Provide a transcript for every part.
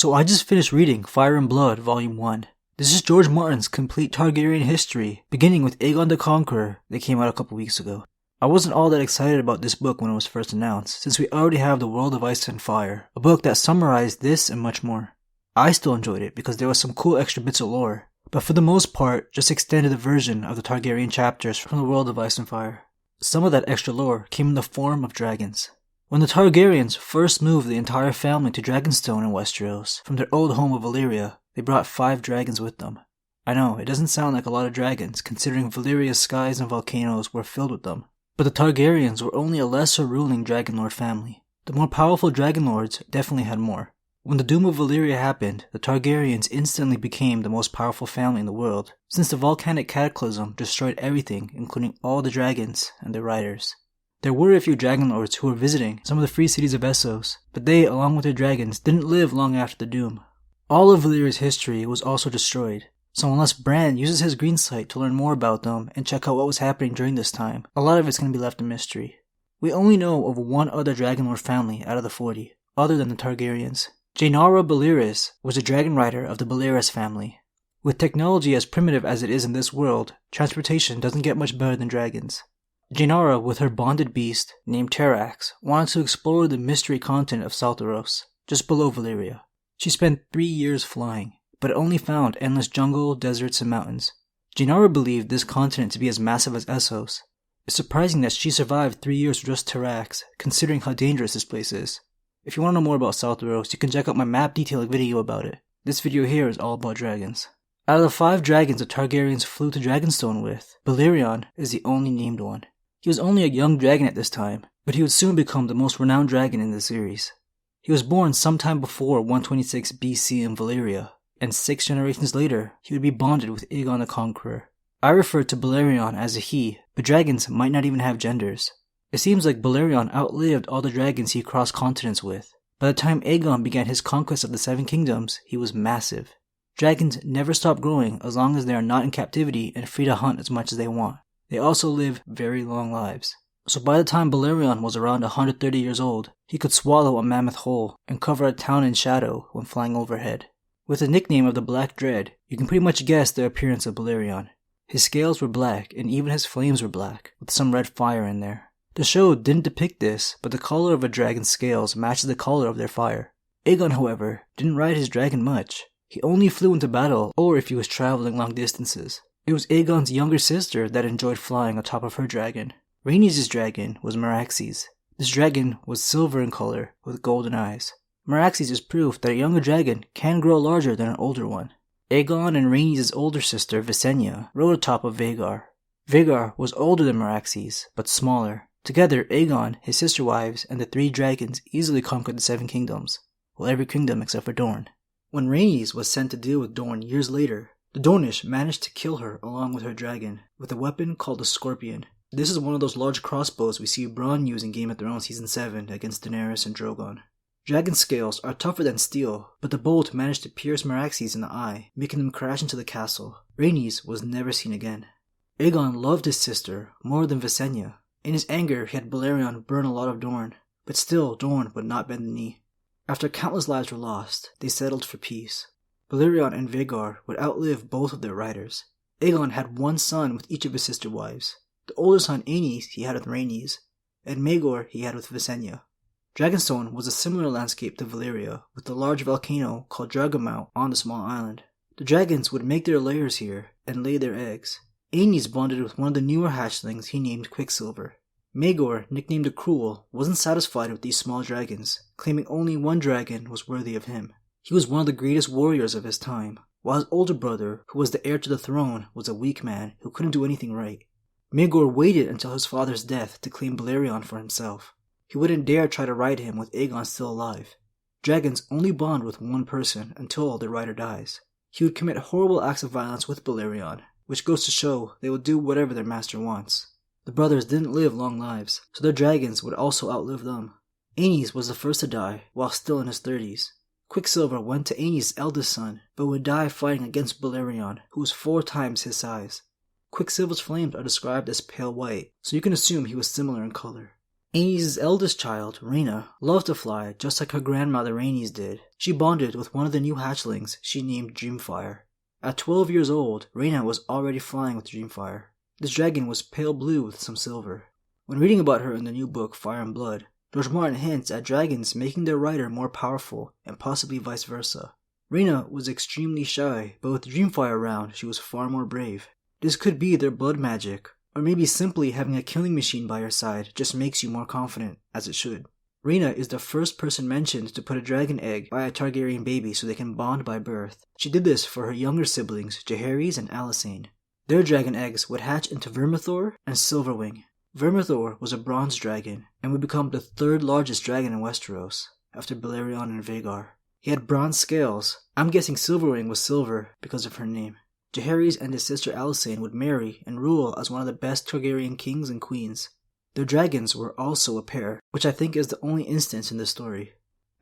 So I just finished reading Fire and Blood Volume 1. This is George Martin's complete Targaryen history, beginning with Aegon the Conqueror that came out a couple weeks ago. I wasn't all that excited about this book when it was first announced, since we already have The World of Ice and Fire, a book that summarized this and much more. I still enjoyed it because there was some cool extra bits of lore, but for the most part, just extended a version of the Targaryen chapters from The World of Ice and Fire. Some of that extra lore came in the form of dragons. When the Targaryens first moved the entire family to Dragonstone in Westeros from their old home of Valyria, they brought 5 dragons with them. I know, it doesn't sound like a lot of dragons, considering Valyria's skies and volcanoes were filled with them. But the Targaryens were only a lesser ruling dragonlord family. The more powerful dragonlords definitely had more. When the doom of Valyria happened, the Targaryens instantly became the most powerful family in the world, since the volcanic cataclysm destroyed everything, including all the dragons and their riders. There were a few dragonlords who were visiting some of the free cities of Essos, but they, along with their dragons, didn't live long after the doom. All of Valyria's history was also destroyed, so unless Bran uses his green sight to learn more about them and check out what was happening during this time, a lot of it's going to be left a mystery. We only know of one other dragonlord family out of the 40, other than the Targaryens. Rhaenyra Baleris was a dragon rider of the Baleris family. With technology as primitive as it is in this world, transportation doesn't get much better than dragons. Rhaenyra, with her bonded beast, named Terrax, wanted to explore the mystery continent of Salteros, just below Valyria. She spent 3 years flying, but only found endless jungle, deserts, and mountains. Rhaenyra believed this continent to be as massive as Essos. It's surprising that she survived 3 years with just Terrax, considering how dangerous this place is. If you want to know more about Salteros, you can check out my map detailing video about it. This video here is all about dragons. Out of the 5 dragons the Targaryens flew to Dragonstone with, Balerion is the only named one. He was only a young dragon at this time, but he would soon become the most renowned dragon in the series. He was born sometime before 126 BC in Valyria, and 6 generations later, he would be bonded with Aegon the Conqueror. I refer to Balerion as a he, but dragons might not even have genders. It seems like Balerion outlived all the dragons he crossed continents with. By the time Aegon began his conquest of the 7 kingdoms, he was massive. Dragons never stop growing as long as they are not in captivity and free to hunt as much as they want. They also live very long lives. So by the time Balerion was around 130 years old, he could swallow a mammoth whole and cover a town in shadow when flying overhead. With the nickname of the Black Dread, you can pretty much guess the appearance of Balerion. His scales were black and even his flames were black, with some red fire in there. The show didn't depict this, but the color of a dragon's scales matches the color of their fire. Aegon, however, didn't ride his dragon much. He only flew into battle or if he was traveling long distances. It was Aegon's younger sister that enjoyed flying on top of her dragon. Rhaenys' dragon was Meraxes. This dragon was silver in color, with golden eyes. Meraxes is proof that a younger dragon can grow larger than an older one. Aegon and Rhaenys' older sister, Visenya, rode atop of Vhagar. Vhagar was older than Meraxes, but smaller. Together, Aegon, his sister wives, and the 3 dragons easily conquered the 7 kingdoms, well, every kingdom except for Dorne. When Rhaenys was sent to deal with Dorne years later, the Dornish managed to kill her along with her dragon, with a weapon called a Scorpion. This is one of those large crossbows we see Bronn use in Game of Thrones Season 7 against Daenerys and Drogon. Dragon scales are tougher than steel, but the bolt managed to pierce Meraxes in the eye, making them crash into the castle. Rhaenys was never seen again. Aegon loved his sister more than Visenya. In his anger, he had Balerion burn a lot of Dorne, but still Dorne would not bend the knee. After countless lives were lost, they settled for peace. Balerion and Vhagar would outlive both of their riders. Aegon had 1 son with each of his sister wives. The older son Aenys he had with Rhaenys, and Maegor he had with Visenya. Dragonstone was a similar landscape to Valyria, with a large volcano called Dragonmount on the small island. The dragons would make their lairs here and lay their eggs. Aenys bonded with one of the newer hatchlings he named Quicksilver. Maegor, nicknamed the Cruel, wasn't satisfied with these small dragons, claiming only 1 dragon was worthy of him. He was one of the greatest warriors of his time, while his older brother, who was the heir to the throne, was a weak man who couldn't do anything right. Maegor waited until his father's death to claim Balerion for himself. He wouldn't dare try to ride him with Aegon still alive. Dragons only bond with 1 person until their rider dies. He would commit horrible acts of violence with Balerion, which goes to show they will do whatever their master wants. The brothers didn't live long lives, so their dragons would also outlive them. Aenys was the first to die, while still in his 30s. Quicksilver went to Aenys' eldest son, but would die fighting against Balerion, who was 4 times his size. Quicksilver's flames are described as pale white, so you can assume he was similar in color. Rhaenys' eldest child, Rina, loved to fly just like her grandmother Rhaenys did. She bonded with one of the new hatchlings she named Dreamfire. At 12 years old, Rina was already flying with Dreamfire. This dragon was pale blue with some silver. When reading about her in the new book Fire and Blood, George Martin hints at dragons making their rider more powerful and possibly vice versa. Rina was extremely shy, but with Dreamfire around, she was far more brave. This could be their blood magic, or maybe simply having a killing machine by your side just makes you more confident, as it should. Rina is the first person mentioned to put a dragon egg by a Targaryen baby so they can bond by birth. She did this for her younger siblings, Jaehaerys and Alysanne. Their dragon eggs would hatch into Verma and Silverwing. Verma was a bronze dragon and would become the third largest dragon in Westeros, after Balerion and Vhagar. He had bronze scales. I'm guessing Silverwing was silver because of her name. Jaehaerys and his sister Alysanne would marry and rule as one of the best Targaryen kings and queens. Their dragons were also a pair, which I think is the only instance in the story.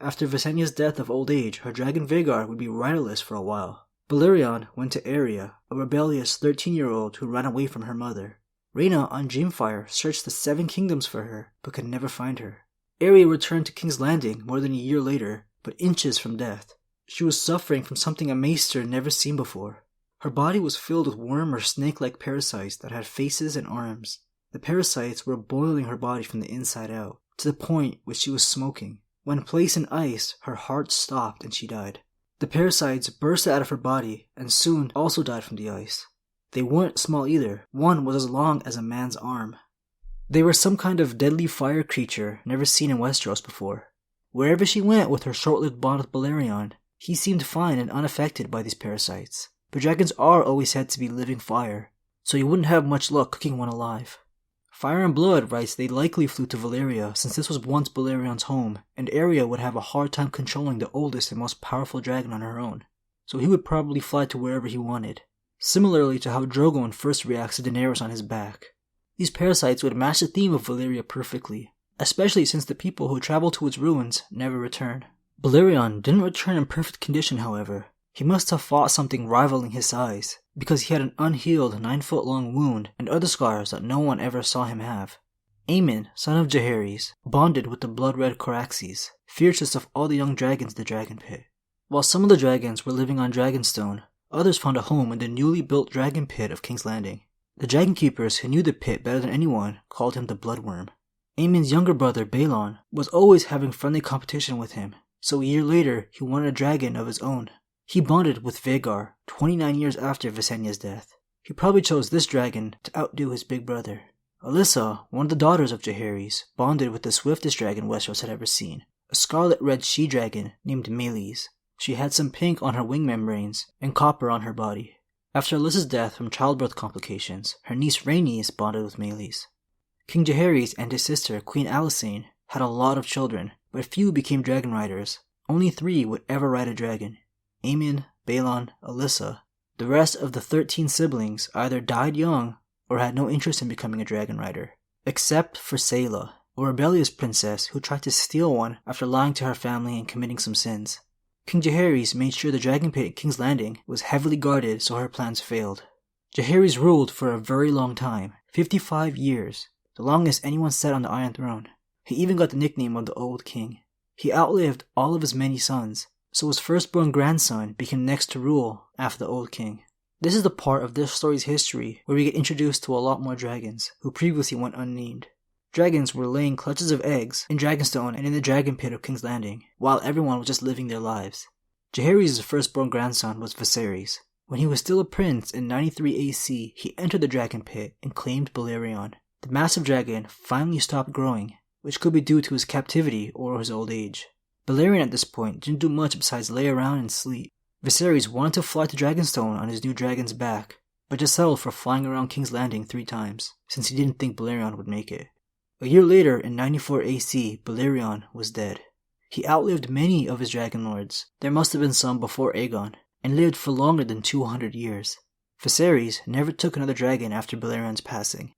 After Visenya's death of old age, her dragon Vhagar would be riderless for a while. Balerion went to Arya, a rebellious 13-year-old who ran away from her mother. Rina on Dreamfire searched the 7 kingdoms for her, but could never find her. Arya returned to King's Landing more than a year later, but inches from death. She was suffering from something a maester never seen before. Her body was filled with worm or snake-like parasites that had faces and arms. The parasites were boiling her body from the inside out, to the point where she was smoking. When placed in ice, her heart stopped and she died. The parasites burst out of her body and soon also died from the ice. They weren't small either. One was as long as a man's arm. They were some kind of deadly fire creature never seen in Westeros before. Wherever she went with her short-lived bond with Balerion, he seemed fine and unaffected by these parasites. But dragons are always said to be living fire, so you wouldn't have much luck cooking one alive. Fire and Blood writes they likely flew to Valyria since this was once Balerion's home, and Arya would have a hard time controlling the oldest and most powerful dragon on her own, so he would probably fly to wherever he wanted. Similarly to how Drogon first reacts to Daenerys on his back. These parasites would match the theme of Valyria perfectly, especially since the people who travel to its ruins never return. Balerion didn't return in perfect condition, however. He must have fought something rivaling his size, because he had an unhealed 9-foot-long wound and other scars that no one ever saw him have. Aemon, son of Jaehaerys, bonded with the blood-red Coraxes, fiercest of all the young dragons in the Dragon Pit. While some of the dragons were living on Dragonstone, others found a home in the newly built Dragon Pit of King's Landing. The Dragon Keepers who knew the pit better than anyone called him the Bloodworm. Aemon's younger brother Balon was always having friendly competition with him, so a year later he wanted a dragon of his own. He bonded with Vhagar 29 years after Visenya's death. He probably chose this dragon to outdo his big brother. Alyssa, one of the daughters of Jaehaerys, bonded with the swiftest dragon Westeros had ever seen, a scarlet-red she-dragon named Meleys. She had some pink on her wing membranes and copper on her body. After Alyssa's death from childbirth complications, her niece Ranee bonded with Meleys. King Jaehaerys and his sister Queen Alysanne had a lot of children, but few became dragon riders. Only 3 would ever ride a dragon. Aemon, Balon, Alyssa. The rest of the 13 siblings either died young or had no interest in becoming a dragon rider, except for Sayla, a rebellious princess who tried to steal one after lying to her family and committing some sins. King Jaehaerys made sure the Dragon Pit at King's Landing was heavily guarded so her plans failed. Jaehaerys ruled for a very long time, 55 years, the longest anyone sat on the Iron Throne. He even got the nickname of the Old King. He outlived all of his many sons, so his firstborn grandson became next to rule after the Old King. This is the part of this story's history where we get introduced to a lot more dragons, who previously went unnamed. Dragons were laying clutches of eggs in Dragonstone and in the Dragon Pit of King's Landing, while everyone was just living their lives. Jaehaerys' firstborn grandson was Viserys. When he was still a prince in 93 AC, he entered the Dragon Pit and claimed Balerion. The massive dragon finally stopped growing, which could be due to his captivity or his old age. Balerion at this point didn't do much besides lay around and sleep. Viserys wanted to fly to Dragonstone on his new dragon's back, but just settled for flying around King's Landing 3 times, since he didn't think Balerion would make it. A year later, in 94 AC, Balerion was dead. He outlived many of his dragon lords. There must have been some before Aegon, and lived for longer than 200 years. Viserys never took another dragon after Balerion's passing.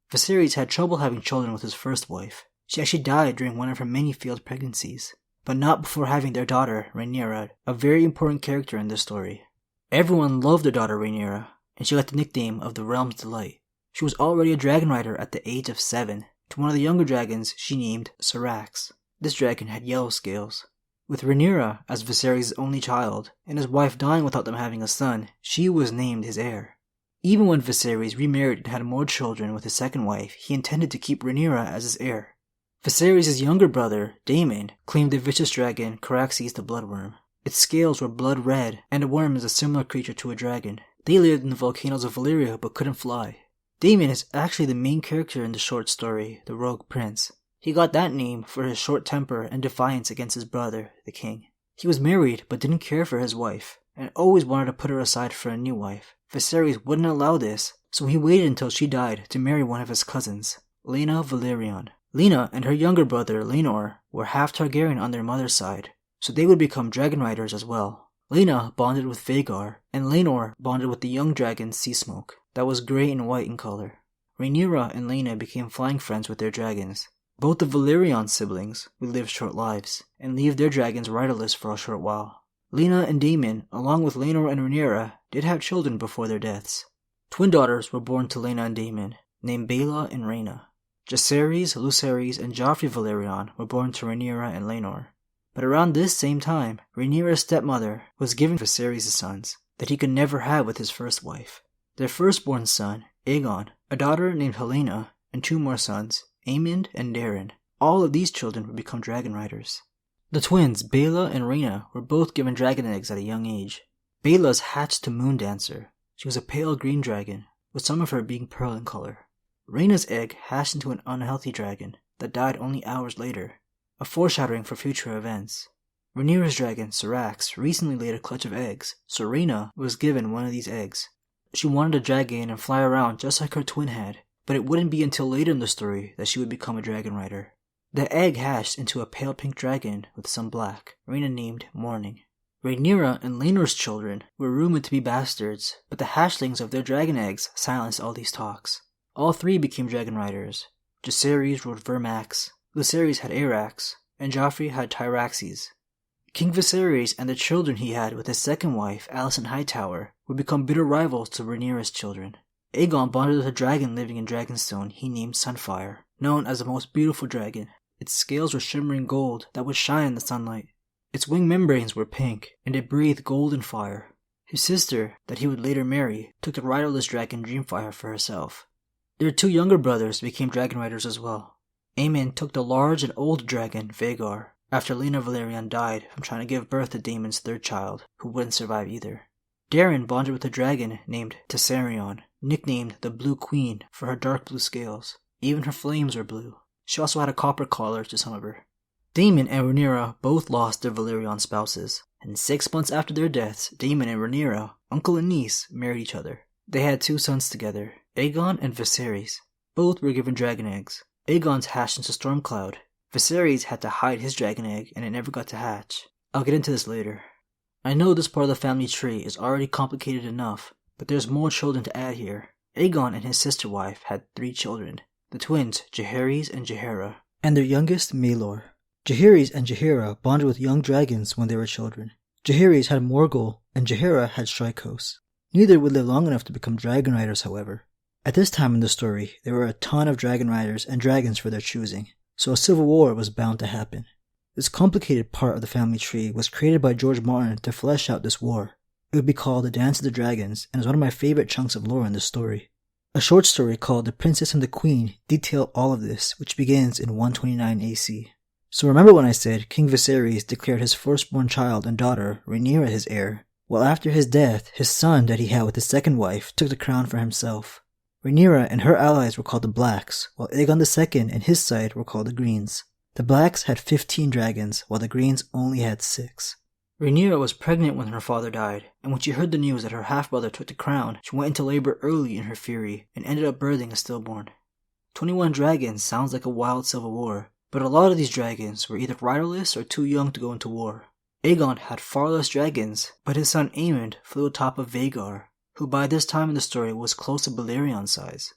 Viserys had trouble having children with his first wife. She actually died during one of her many failed pregnancies, but not before having their daughter, Rhaenyra, a very important character in this story. Everyone loved their daughter Rhaenyra, and she got the nickname of the Realm's Delight. She was already a dragon rider at the age of 7. To one of the younger dragons she named Syrax. This dragon had yellow scales. With Rhaenyra as Viserys' only child, and his wife dying without them having a son, she was named his heir. Even when Viserys remarried and had more children with his second wife, he intended to keep Rhaenyra as his heir. Viserys' younger brother, Daemon, claimed the vicious dragon Caraxes the Bloodworm. Its scales were blood red, and a worm is a similar creature to a dragon. They lived in the volcanoes of Valyria but couldn't fly. Daemon is actually the main character in the short story, The Rogue Prince. He got that name for his short temper and defiance against his brother, the king. He was married but didn't care for his wife, and always wanted to put her aside for a new wife. Viserys wouldn't allow this, so he waited until she died to marry one of his cousins, Laena Valyrion. Laena and her younger brother, Laenor, were half Targaryen on their mother's side, so they would become dragon riders as well. Laena bonded with Vhagar, and Laenor bonded with the young dragon Seasmoke, that was grey and white in color. Rhaenyra and Laena became flying friends with their dragons. Both the Valyrian siblings would live short lives, and leave their dragons riderless for a short while. Laena and Daemon, along with Laenor and Rhaenyra, did have children before their deaths. Twin daughters were born to Laena and Daemon, named Baela and Rina. Jacaerys, Lucerys, and Joffrey Valyrion were born to Rhaenyra and Laenor. But around this same time, Rhaenyra's stepmother was given Viserys' sons that he could never have with his first wife. Their firstborn son, Aegon, a daughter named Helena, and 2 more sons, Aemond and Daeron. All of these children would become dragon riders. The twins, Baela and Rina, were both given dragon eggs at a young age. Baela's hatched to Moondancer. She was a pale green dragon, with some of her being pearl in color. Rina's egg hatched into an unhealthy dragon that died only hours later, a foreshadowing for future events. Rhaenyra's dragon, Syrax, recently laid a clutch of eggs, so Rina was given one of these eggs. She wanted to dragon and fly around just like her twin had, but it wouldn't be until later in the story that she would become a dragon rider. The egg hatched into a pale pink dragon with some black, Rina named Morning. Rhaenyra and Laenor's children were rumored to be bastards, but the hatchlings of their dragon eggs silenced all these talks. All 3 became dragon riders. Jacaerys rode Vermax, Lucerys had Arax, and Joffrey had Tyraxes. King Viserys and the children he had with his second wife, Alicent Hightower, would become bitter rivals to Rhaenyra's children. Aegon bonded with a dragon living in Dragonstone he named Sunfire, known as the most beautiful dragon. Its scales were shimmering gold that would shine in the sunlight. Its wing membranes were pink, and it breathed golden fire. His sister, that he would later marry, took the riderless dragon Dreamfire for herself. Their 2 younger brothers became dragon riders as well. Aemond took the large and old dragon Vhagar, after Laena Valyrion died from trying to give birth to Daemon's 3rd child, who wouldn't survive either. Daeron bonded with a dragon named Tessarion, nicknamed the Blue Queen for her dark blue scales. Even her flames were blue. She also had a copper collar to some of her. Daemon and Rhaenyra both lost their Valyrian spouses, and 6 months after their deaths, Daemon and Rhaenyra, uncle and niece, married each other. They had 2 sons together, Aegon and Viserys. Both were given dragon eggs. Aegon's hatched into Stormcloud. Viserys had to hide his dragon egg and it never got to hatch. I'll get into this later. I know this part of the family tree is already complicated enough, but there's more children to add here. Aegon and his sister wife had 3 children, the twins Jaehaerys and Jaehaera, and their youngest Maelor. Jaehaerys and Jaehaera bonded with young dragons when they were children. Jaehaerys had Morgul and Jaehaera had Strykos. Neither would live long enough to become dragon riders, however. At this time in the story, there were a ton of dragon riders and dragons for their choosing, so a civil war was bound to happen. This complicated part of the family tree was created by George Martin to flesh out this war. It would be called The Dance of the Dragons and is one of my favorite chunks of lore in this story. A short story called The Princess and the Queen detailed all of this, which begins in 129 AC. So remember when I said King Viserys declared his firstborn child and daughter, Rhaenyra, his heir? Well, after his death, his son that he had with his second wife took the crown for himself. Rhaenyra and her allies were called the Blacks, while Aegon II and his side were called the Greens. The Blacks had 15 dragons, while the Greens only had 6. Rhaenyra was pregnant when her father died, and when she heard the news that her half-brother took the crown, she went into labor early in her fury and ended up birthing a stillborn. 21 dragons sounds like a wild civil war, but a lot of these dragons were either riderless or too young to go into war. Aegon had far less dragons, but his son Aemond flew atop of Vhagar, who by this time in the story was close to Balerion size.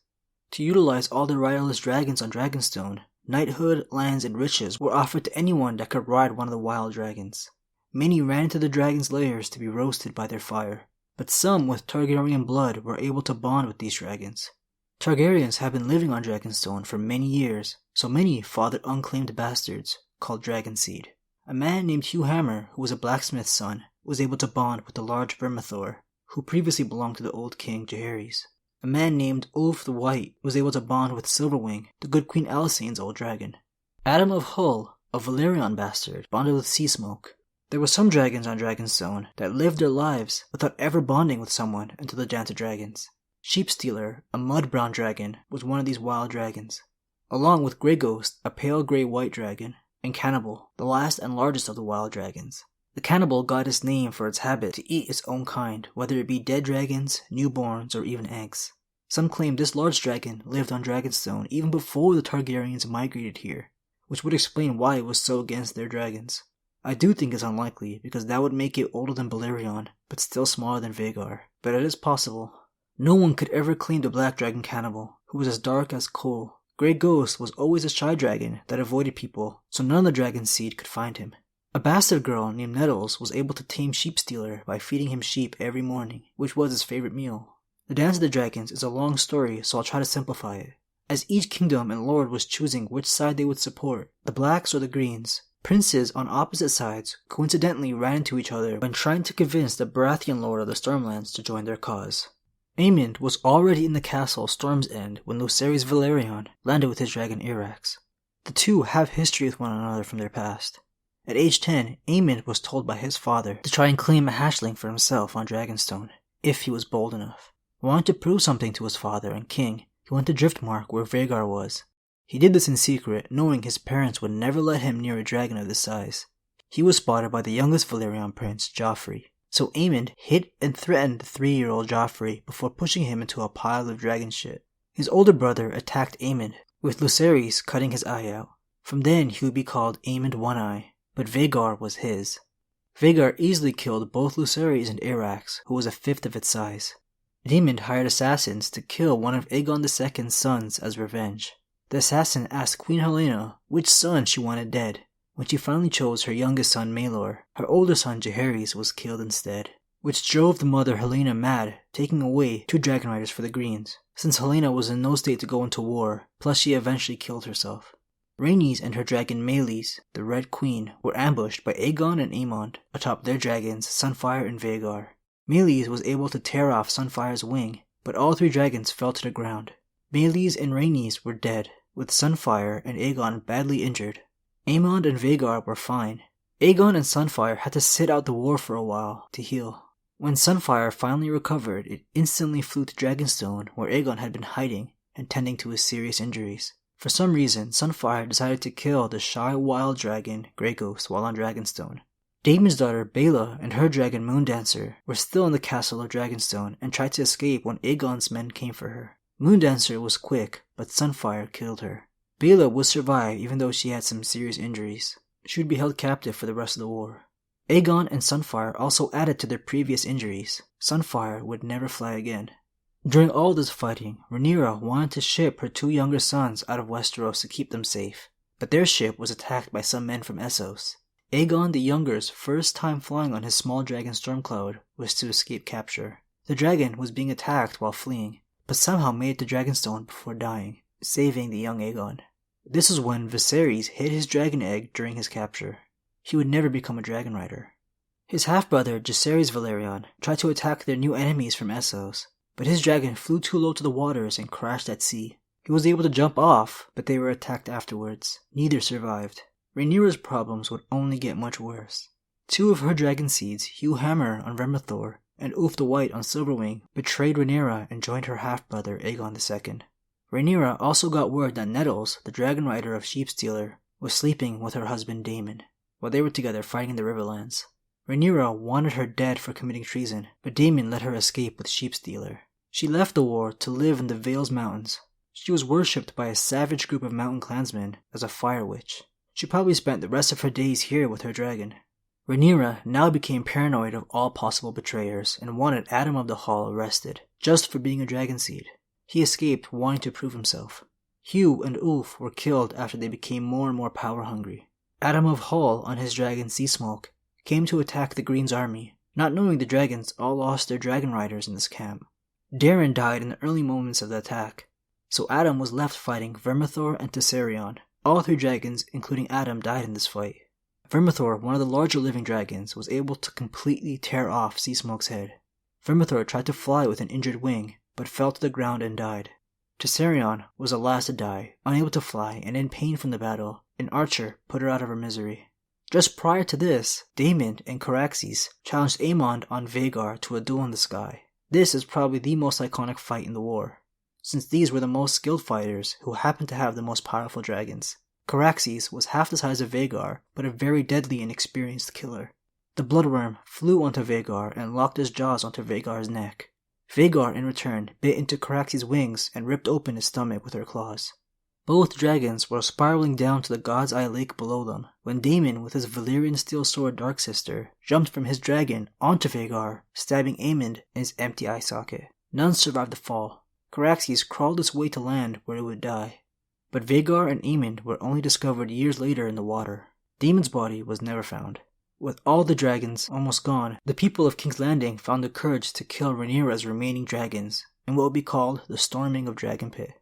To utilize all the riderless dragons on Dragonstone, knighthood, lands, and riches were offered to anyone that could ride one of the wild dragons. Many ran into the dragon's lairs to be roasted by their fire, but some with Targaryen blood were able to bond with these dragons. Targaryens have been living on Dragonstone for many years, so many fathered unclaimed bastards called Dragonseed. A man named Hugh Hammer, who was a blacksmith's son, was able to bond with the large Verma, who previously belonged to the old king Jaehaerys. A man named Ulf the White was able to bond with Silverwing, the good Queen Alysanne's old dragon. Adam of Hull, a Valyrian bastard, bonded with Seasmoke. There were some dragons on Dragonstone that lived their lives without ever bonding with someone until the Dance of Dragons. Sheepstealer, a mud-brown dragon, was one of these wild dragons, along with Grey Ghost, a pale grey-white dragon, and Cannibal, the last and largest of the wild dragons. The Cannibal got its name for its habit to eat its own kind, whether it be dead dragons, newborns, or even eggs. Some claim this large dragon lived on Dragonstone even before the Targaryens migrated here, which would explain why it was so against their dragons. I do think it's unlikely, because that would make it older than Balerion, but still smaller than Vhagar, but it is possible. No one could ever claim the Black Dragon Cannibal, who was as dark as coal. Grey Ghost was always a shy dragon that avoided people, so none of the dragon's seed could find him. A bastard girl named Nettles was able to tame Sheepstealer by feeding him sheep every morning, which was his favorite meal. The Dance of the Dragons is a long story, so I'll try to simplify it. As each kingdom and lord was choosing which side they would support, the Blacks or the Greens, princes on opposite sides coincidentally ran into each other when trying to convince the Baratheon lord of the Stormlands to join their cause. Aemond was already in the castle Storm's End when Lucerys Velaryon landed with his dragon Irax. The two have history with one another from their past. At age 10, Aemond was told by his father to try and claim a hatchling for himself on Dragonstone, if he was bold enough. Wanting to prove something to his father and king, he went to Driftmark where Vhagar was. He did this in secret, knowing his parents would never let him near a dragon of this size. He was spotted by the youngest Valyrian prince, Joffrey. So Aemond hit and threatened the 3-year-old Joffrey before pushing him into a pile of dragon shit. His older brother attacked Aemond, with Lucerys cutting his eye out. From then he would be called Aemond One-Eye, but Vhagar was his. Vhagar easily killed both Lucerys and Irax, who was a fifth of its size. Aemond hired assassins to kill one of Aegon II's sons as revenge. The assassin asked Queen Helaena which son she wanted dead. When she finally chose her youngest son Maelor, her older son Jaehaerys was killed instead, which drove the mother Helaena mad, taking away 2 dragon riders for the Greens, since Helaena was in no state to go into war, plus she eventually killed herself. Rhaenys and her dragon Meleys, the Red Queen, were ambushed by Aegon and Aemond atop their dragons Sunfire and Vhagar. Meleys was able to tear off Sunfire's wing, but all 3 dragons fell to the ground. Meleys and Rhaenys were dead, with Sunfire and Aegon badly injured. Aemond and Vhagar were fine. Aegon and Sunfire had to sit out the war for a while to heal. When Sunfire finally recovered, it instantly flew to Dragonstone where Aegon had been hiding and tending to his serious injuries. For some reason, Sunfire decided to kill the shy wild dragon Grey Ghost while on Dragonstone. Daemon's daughter Baela and her dragon Moondancer were still in the castle of Dragonstone and tried to escape when Aegon's men came for her. Moondancer was quick, but Sunfire killed her. Baela would survive even though she had some serious injuries. She would be held captive for the rest of the war. Aegon and Sunfire also added to their previous injuries. Sunfire would never fly again. During all this fighting, Rhaenyra wanted to ship her 2 younger sons out of Westeros to keep them safe, but their ship was attacked by some men from Essos. Aegon the Younger's first time flying on his small dragon Stormcloud was to escape capture. The dragon was being attacked while fleeing, but somehow made it to Dragonstone before dying, saving the young Aegon. This is when Viserys hid his dragon egg during his capture. He would never become a dragon rider. His half-brother Jaehaerys Velaryon tried to attack their new enemies from Essos, but his dragon flew too low to the waters and crashed at sea. He was able to jump off, but they were attacked afterwards. Neither survived. Rhaenyra's problems would only get much worse. 2 of her dragon seeds, Hugh Hammer on Verma and Ulf the White on Silverwing, betrayed Rhaenyra and joined her half-brother Aegon II. Rhaenyra also got word that Nettles, the dragon rider of Sheepstealer, was sleeping with her husband Daemon, while they were together fighting in the Riverlands. Rhaenyra wanted her dead for committing treason, but Daemon let her escape with Sheepstealer. She left the war to live in the Vales Mountains. She was worshipped by a savage group of mountain clansmen as a fire witch. She probably spent the rest of her days here with her dragon. Rhaenyra now became paranoid of all possible betrayers and wanted Adam of the Hall arrested, just for being a dragon seed. He escaped wanting to prove himself. Hugh and Ulf were killed after they became more and more power hungry. Adam of Hull on his dragon Seasmoke came to attack the Green's army, not knowing the dragons all lost their dragon riders in this camp. Darren died in the early moments of the attack. So Adam was left fighting Verma and Targaryen. All 3 dragons, including Adam, died in this fight. Verma, one of the larger living dragons, was able to completely tear off Sea Smoke's head. Verma tried to fly with an injured wing, but fell to the ground and died. Targaryen was the last to die, unable to fly and in pain from the battle. An archer put her out of her misery. Just prior to this, Daemon and Caraxes challenged Aemond on Vhagar to a duel in the sky. This is probably the most iconic fight in the war, since these were the most skilled fighters who happened to have the most powerful dragons. Caraxes was half the size of Vhagar, but a very deadly and experienced killer. The bloodworm flew onto Vhagar and locked his jaws onto Vhagar's neck. Vhagar, in return, bit into Caraxes' wings and ripped open his stomach with her claws. Both dragons were spiraling down to the God's Eye Lake below them, when Daemon, with his Valyrian steel sword Darksister, jumped from his dragon onto Vhagar, stabbing Aemond in his empty eye socket. None survived the fall. Caraxes crawled his way to land where it would die. But Vhagar and Aemond were only discovered years later in the water. Daemon's body was never found. With all the dragons almost gone, the people of King's Landing found the courage to kill Rhaenyra's remaining dragons in what would be called the Storming of Dragon Pit.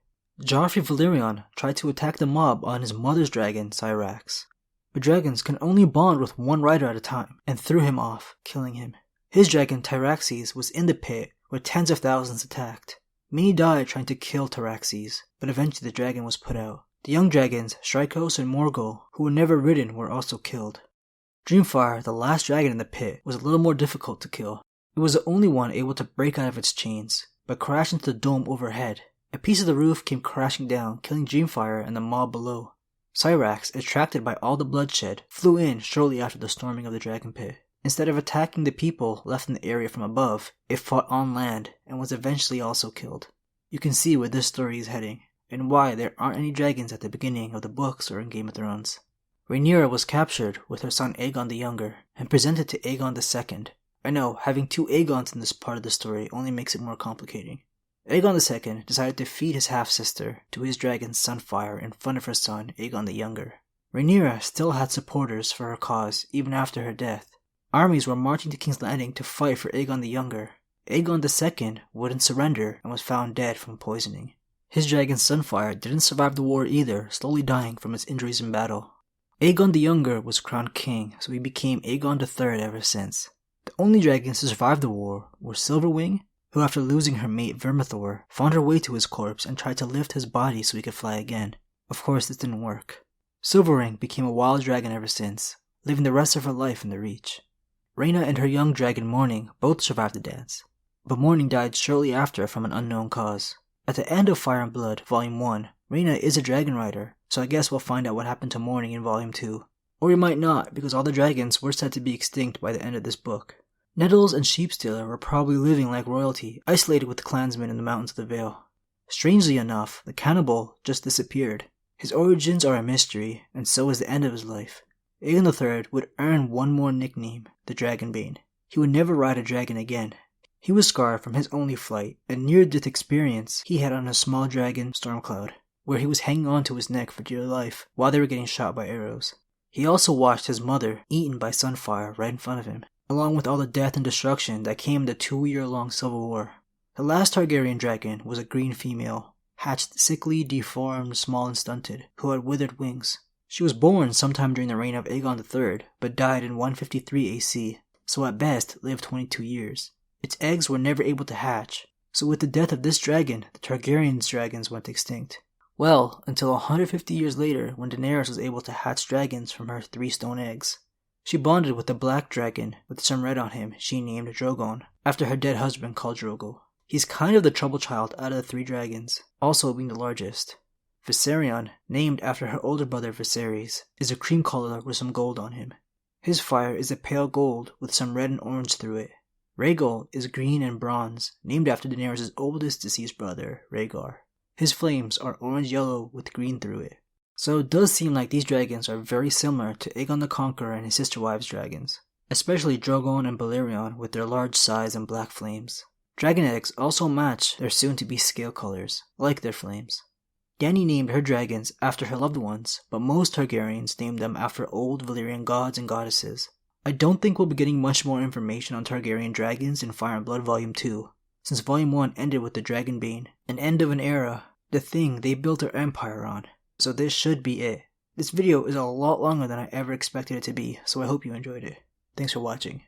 Joffrey Valyrion tried to attack the mob on his mother's dragon, Syrax. But dragons can only bond with one rider at a time, and threw him off, killing him. His dragon, Tyraxes, was in the pit where tens of thousands attacked. Many died trying to kill Tyraxes, but eventually the dragon was put out. The young dragons, Shrykos and Morgul, who were never ridden, were also killed. Dreamfire, the last dragon in the pit, was a little more difficult to kill. It was the only one able to break out of its chains, but crashed into the dome overhead. A piece of the roof came crashing down, killing Dreamfire and the mob below. Syrax, attracted by all the bloodshed, flew in shortly after the storming of the dragon pit. Instead of attacking the people left in the area from above, it fought on land and was eventually also killed. You can see where this story is heading, and why there aren't any dragons at the beginning of the books or in Game of Thrones. Rhaenyra was captured with her son Aegon the Younger and presented to Aegon II. I know, having 2 Aegons in this part of the story only makes it more complicating. Aegon II decided to feed his half-sister to his dragon Sunfire in front of her son Aegon the Younger. Rhaenyra still had supporters for her cause even after her death. Armies were marching to King's Landing to fight for Aegon the Younger. Aegon II wouldn't surrender and was found dead from poisoning. His dragon Sunfire didn't survive the war either, slowly dying from its injuries in battle. Aegon the Younger was crowned king, so he became Aegon III ever since. The only dragons to survive the war were Silverwing, who after losing her mate Verma found her way to his corpse and tried to lift his body so he could fly again. Of course this didn't work. Silverwing became a wild dragon ever since, living the rest of her life in the Reach. Rina and her young dragon Morning both survived the dance, but Morning died shortly after from an unknown cause. At the end of Fire and Blood, Volume 1, Rina is a dragon rider, so I guess we'll find out what happened to Morning in Volume 2. Or we might not, because all the dragons were said to be extinct by the end of this book. Nettles and Sheepstealer were probably living like royalty, isolated with the clansmen in the mountains of the Vale. Strangely enough, the Cannibal just disappeared. His origins are a mystery, and so is the end of his life. Aegon III would earn one more nickname, the Dragonbane. He would never ride a dragon again. He was scarred from his only flight, a near-death experience he had on a small dragon, Stormcloud, where he was hanging on to his neck for dear life while they were getting shot by arrows. He also watched his mother eaten by Sunfire right in front of him, along with all the death and destruction that came in the 2-year-long civil war. The last Targaryen dragon was a green female, hatched sickly, deformed, small and stunted, who had withered wings. She was born sometime during the reign of Aegon III, but died in 153 AC, so at best lived 22 years. Its eggs were never able to hatch, so with the death of this dragon, the Targaryen's dragons went extinct. Well, until 150 years later when Daenerys was able to hatch dragons from her 3 stone eggs. She bonded with a black dragon with some red on him she named Drogon, after her dead husband called Drogo. He's kind of the trouble child out of the 3 dragons, also being the largest. Viserion, named after her older brother Viserys, is a cream color with some gold on him. His fire is a pale gold with some red and orange through it. Rhaegal is green and bronze, named after Daenerys' oldest deceased brother, Rhaegar. His flames are orange-yellow with green through it. So it does seem like these dragons are very similar to Aegon the Conqueror and his sister wives' dragons, especially Drogon and Balerion with their large size and black flames. Dragon eggs also match their soon-to-be scale colors, like their flames. Dany named her dragons after her loved ones, but most Targaryens named them after old Valyrian gods and goddesses. I don't think we'll be getting much more information on Targaryen dragons in Fire and Blood Volume 2, since Volume 1 ended with the Dragonbane, an end of an era, the thing they built their empire on. So this should be it. This video is a lot longer than I ever expected it to be, so I hope you enjoyed it. Thanks for watching.